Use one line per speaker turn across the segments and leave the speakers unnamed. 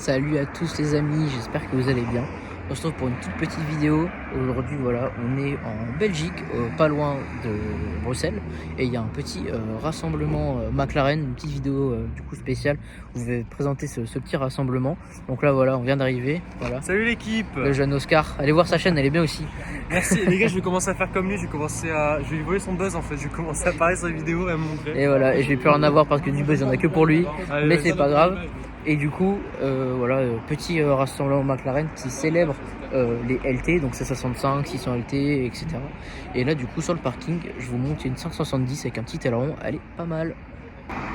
Salut à tous les amis, j'espère que vous allez bien. On se retrouve pour une toute petite vidéo. Aujourd'hui, voilà, on est en Belgique, pas loin de Bruxelles, et il y a un petit rassemblement McLaren, une petite vidéo du coup spéciale où je vais présenter ce petit rassemblement. Donc là, voilà, on vient d'arriver. Voilà.
Salut l'équipe.
Le jeune Oscar, allez voir sa chaîne, elle est bien aussi.
Merci les gars, je vais commencer à faire comme lui, je vais lui voler son buzz en fait, je vais commencer à parler sur les vidéos et à me montrer.
Et voilà, et je vais plus en avoir parce que du buzz, il n'y en a que pour lui,
Allez,
mais
vas-y.
c'est pas grave. Et du coup, voilà, petit rassemblement McLaren qui célèbre les LT, donc c'est 65, 600 LT, etc. Et là, du coup, sur le parking, je vous montre une 570 avec un petit aileron, elle est pas mal.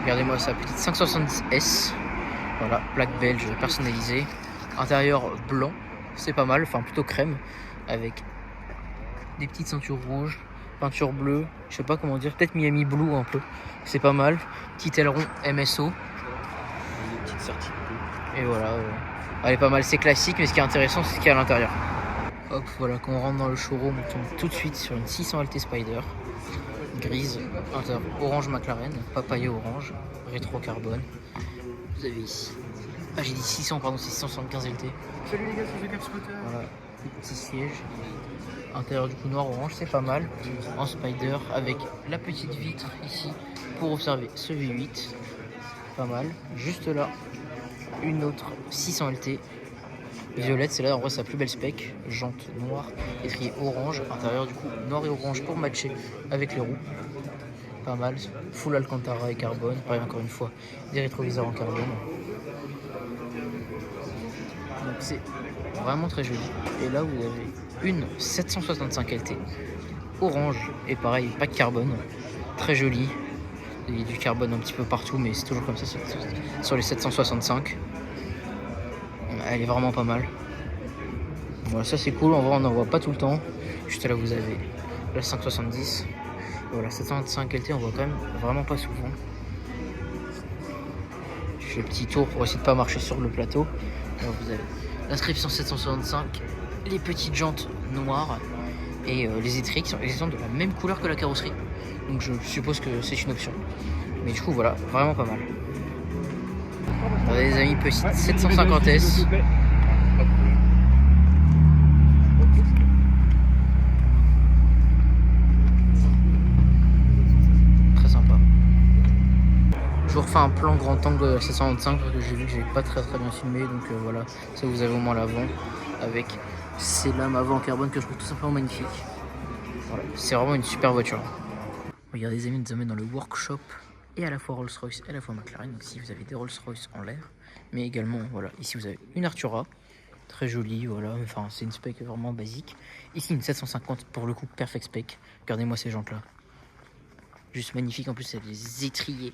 Regardez-moi sa petite 570S, voilà, plaque belge personnalisée, intérieur blanc, c'est pas mal, enfin plutôt crème, avec des petites ceintures rouges, peinture bleue, je sais pas comment dire, peut-être Miami Blue un peu, c'est pas mal, petit aileron MSO. Et voilà, elle est pas mal, c'est classique, mais ce qui est intéressant, c'est ce qu'il y a à l'intérieur. Hop, voilà, quand on rentre dans le showroom, on tombe tout de suite sur une 600 LT Spider, grise, intérieur orange McLaren, papaye orange, rétro carbone. Vous avez ici, ah j'ai dit 600, pardon, c'est 675 LT.
Salut les gars, c'est Cap Scooter.
Voilà, petit siège, intérieur du coup noir orange, c'est pas mal, en Spider, avec la petite vitre ici pour observer ce V8, pas mal, juste là. Une autre 600 LT violette, c'est là en vrai sa plus belle spec, jante noire, étrier orange, intérieur du coup noir et orange pour matcher avec les roues, pas mal, full Alcantara et carbone, pareil encore une fois, des rétroviseurs en carbone, donc c'est vraiment très joli. Et là vous avez une 765 LT orange et pareil pas de carbone, très joli. Il y a du carbone un petit peu partout, mais c'est toujours comme ça sur les 765. Elle est vraiment pas mal. Voilà, ça c'est cool, en vrai on n'en voit pas tout le temps. Juste là vous avez la 570. Et voilà, 725 LT on voit quand même vraiment pas souvent. Je fais le petit tour pour essayer de pas marcher sur le plateau. Alors vous avez l'inscription 765, les petites jantes noires et les étriers qui sont exactement de la même couleur que la carrosserie. Donc je suppose que c'est une option. Mais du coup voilà, vraiment pas mal. Regardez les amis, petite 750S. Très sympa. Je vous refais un plan grand angle de la 725 parce que j'ai vu que j'ai pas très bien filmé. Donc voilà, ça vous avez au moins l'avant avec ces lames avant en carbone que je trouve tout simplement magnifique. Voilà, c'est vraiment une super voiture. Regardez les amis, nous amène dans le workshop et à la fois Rolls-Royce et à la fois McLaren. Donc ici vous avez des Rolls-Royce en l'air, mais également voilà, ici vous avez une Artura, très jolie, voilà, enfin c'est une spec vraiment basique. Ici une 750 pour le coup perfect spec. Regardez-moi ces jantes là, juste magnifique. En plus c'est des étriers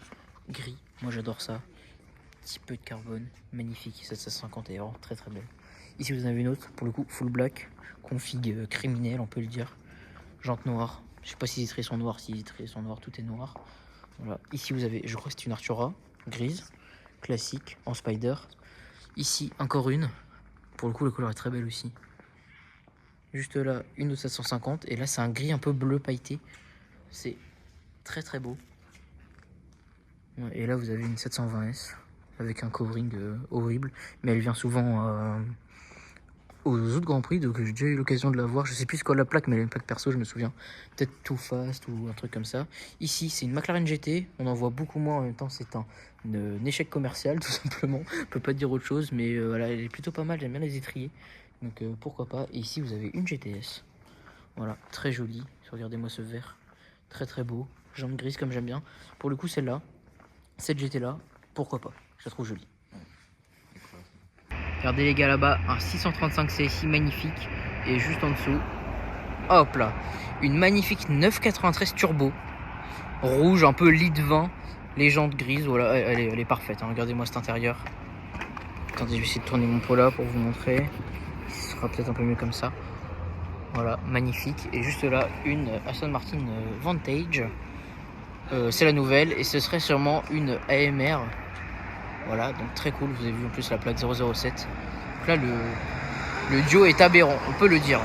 gris, moi j'adore ça. Petit peu de carbone, magnifique. 750 est vraiment très belle. Ici vous en avez une autre, pour le coup full black, config criminel on peut le dire, jantes noires. Je sais pas si les étriers sont noirs, si les étriers sont noirs, tout est noir. Voilà. Ici vous avez, je crois que c'est une Artura grise, classique, en Spider. Ici encore une, pour le coup la couleur est très belle aussi. Juste là, une de 750, et là c'est un gris un peu bleu pailleté. C'est très beau. Et là vous avez une 720S, avec un covering horrible, mais elle vient souvent aux autres Grands Prix, donc j'ai déjà eu l'occasion de la voir. Je sais plus quoi la plaque, mais elle a une plaque perso, je me souviens. Peut-être Too Fast ou un truc comme ça. Ici, c'est une McLaren GT. On en voit beaucoup moins. En même temps, c'est un échec commercial, tout simplement. On peut pas dire autre chose, mais voilà, elle est plutôt pas mal. J'aime bien les étriers, donc pourquoi pas. Et ici, vous avez une GTS. Voilà, très jolie. Regardez-moi ce vert, très beau. Jambes grises comme j'aime bien. Pour le coup, celle-là, cette GT là, pourquoi pas. Je la trouve jolie. Regardez les gars là-bas, un 635 CSI magnifique. Et juste en dessous, hop là, une magnifique 993 turbo. Rouge, un peu lit de vin. Les jantes grises, voilà, elle est parfaite. Hein. Regardez-moi cet intérieur. Attendez, je vais essayer de tourner mon pot là pour vous montrer. Ce sera peut-être un peu mieux comme ça. Voilà, magnifique. Et juste là, une Aston Martin Vantage. C'est la nouvelle. Et ce serait sûrement une AMR. Voilà, donc très cool, vous avez vu en plus la plaque 007. Donc là, le duo est aberrant, on peut le dire.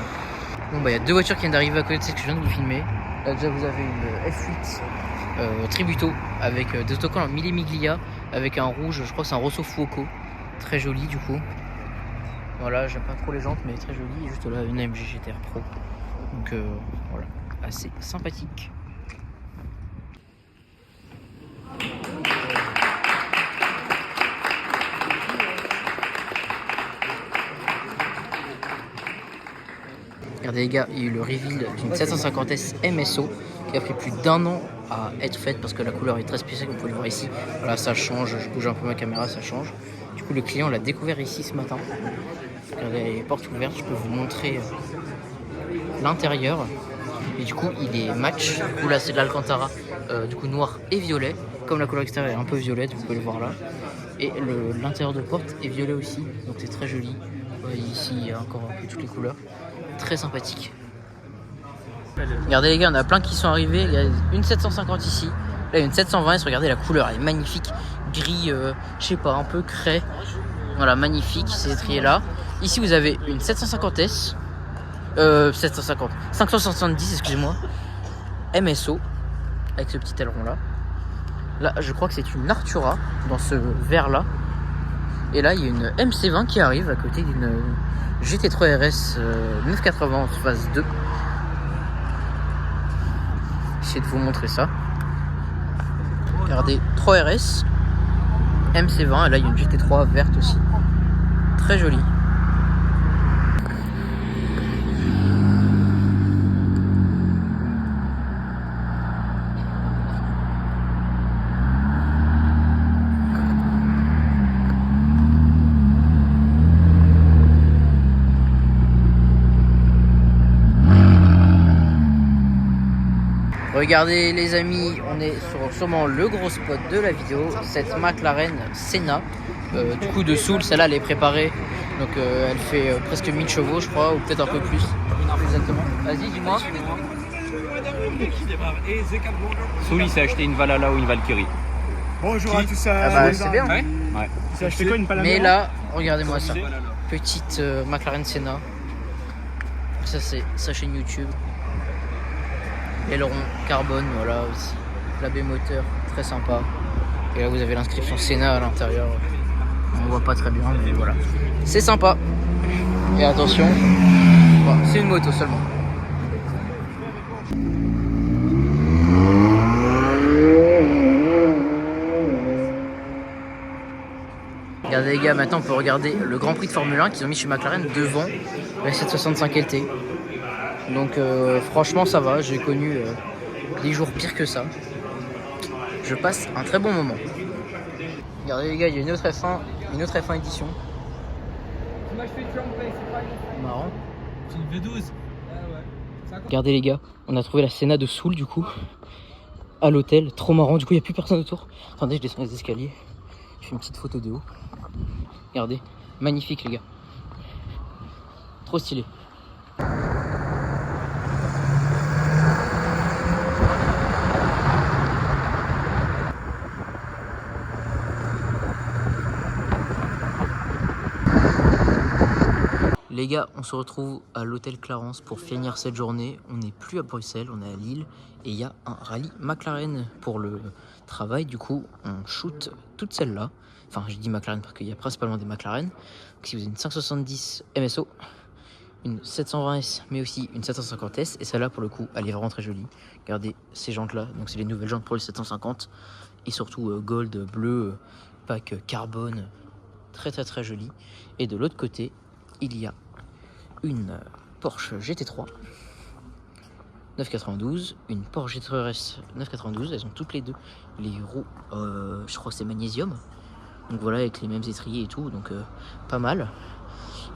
Bon, bah, il y a deux voitures qui viennent d'arriver à côté de celle que je viens de vous filmer. Là, déjà, vous avez une F8 Tributo avec des autocollants Mille Miglia, avec un rouge, je crois que c'est un Rosso Fuoco. très jolie du coup. Voilà, j'aime pas trop les jantes, mais très jolie. Et juste là, une AMG GTR Pro. Donc voilà, assez sympathique. Regardez les gars, il y a eu le reveal d'une 750S MSO qui a pris plus d'1 an à être faite parce que la couleur est très spéciale, comme vous pouvez le voir ici. Voilà, ça change, je bouge un peu ma caméra, ça change. Du coup, le client l'a découvert ici ce matin. Regardez les portes ouvertes, je peux vous montrer l'intérieur. Et du coup, il est match. Du coup, là, c'est de l'Alcantara, du coup noir et violet. Comme la couleur extérieure est un peu violette, vous pouvez le voir là. Et l'intérieur de porte est violet aussi, donc c'est très joli. Ici, il y a encore un peu toutes les couleurs. Très sympathique. Regardez les gars, on a plein qui sont arrivés. Il y a une 750 ici. Là, il y a une 720S. Regardez la couleur, elle est magnifique. Gris, je sais pas, un peu craie. Voilà, magnifique, ces étriers là. Ici, vous avez une 750S. 570, excusez-moi. MSO. Avec ce petit aileron là. Là, je crois que c'est une Artura dans ce vert là. Et là, il y a une MC20 qui arrive à côté d'une GT3 RS 980 phase 2. J'essaie de vous montrer ça. Regardez, 3 RS MC20. Et là, il y a une GT3 verte aussi. Très jolie. Regardez les amis, on est sur sûrement le gros spot de la vidéo, cette McLaren Senna, du coup de Soul, celle-là elle est préparée, donc elle fait presque 1000 chevaux je crois, ou peut-être un peu plus. Exactement. Vas-y, dis-moi.
Soul il s'est acheté une Valhalla ou une Valkyrie.
Bonjour à tous.
Ah bah, c'est bien.
Ouais.
Tu as acheté quoi, une Panamera?
Mais là, regardez-moi ça, petite McLaren Senna. Ça c'est sa chaîne YouTube. Aileron carbone, voilà aussi. La baie moteur, très sympa. Et là vous avez l'inscription Senna à l'intérieur. On voit pas très bien, mais voilà. C'est sympa. Et attention, bon, c'est une moto seulement. Regardez les gars, maintenant on peut regarder le Grand Prix de Formule 1 qu'ils ont mis chez McLaren devant la 765 LT. Donc franchement ça va, j'ai connu des jours pires que ça. Je passe un très bon moment. Regardez les gars, il y a une autre F1 édition. Marrant.
C'est une V12.
Regardez les gars, on a trouvé la Senna de Soul du coup à l'hôtel, trop marrant, du coup il n'y a plus personne autour. Attendez, je descends les escaliers, je fais une petite photo de haut. Regardez, magnifique les gars. Trop stylé. Les gars, on se retrouve à l'hôtel Clarence pour finir cette journée. On n'est plus à Bruxelles, on est à Lille. Et il y a un rallye McLaren pour le travail. Du coup, on shoot toutes celles-là. Enfin, je dis McLaren parce qu'il y a principalement des McLaren. Donc, si vous avez une 570 MSO, une 720S, mais aussi une 750S. Et celle-là, pour le coup, elle est vraiment très jolie. Regardez ces jantes-là. Donc, c'est les nouvelles jantes pour le 750. Et surtout, gold, bleu, pack carbone. Très, très, très jolie. Et de l'autre côté, il y a une Porsche GT3 992, une Porsche GT3 RS 992, elles ont toutes les deux les roues, je crois que c'est magnésium, donc voilà, avec les mêmes étriers et tout, donc pas mal.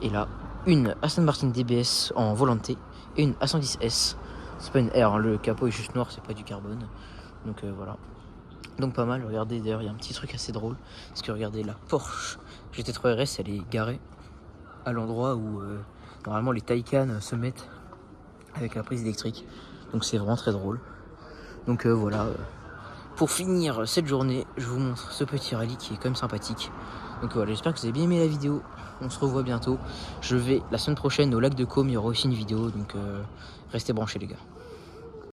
Et là, une Aston Martin DBS en Volante et une A110S, c'est pas une R, hein, le capot est juste noir, c'est pas du carbone, donc voilà. Donc pas mal, regardez d'ailleurs, il y a un petit truc assez drôle, parce que regardez, la Porsche GT3 RS, elle est garée à l'endroit où normalement les Taycan se mettent avec la prise électrique, donc c'est vraiment très drôle. Donc voilà, pour finir cette journée, je vous montre ce petit rallye qui est quand même sympathique. Donc voilà, j'espère que vous avez bien aimé la vidéo, on se revoit bientôt. Je vais la semaine prochaine au lac de Caume, il y aura aussi une vidéo, donc restez branchés les gars.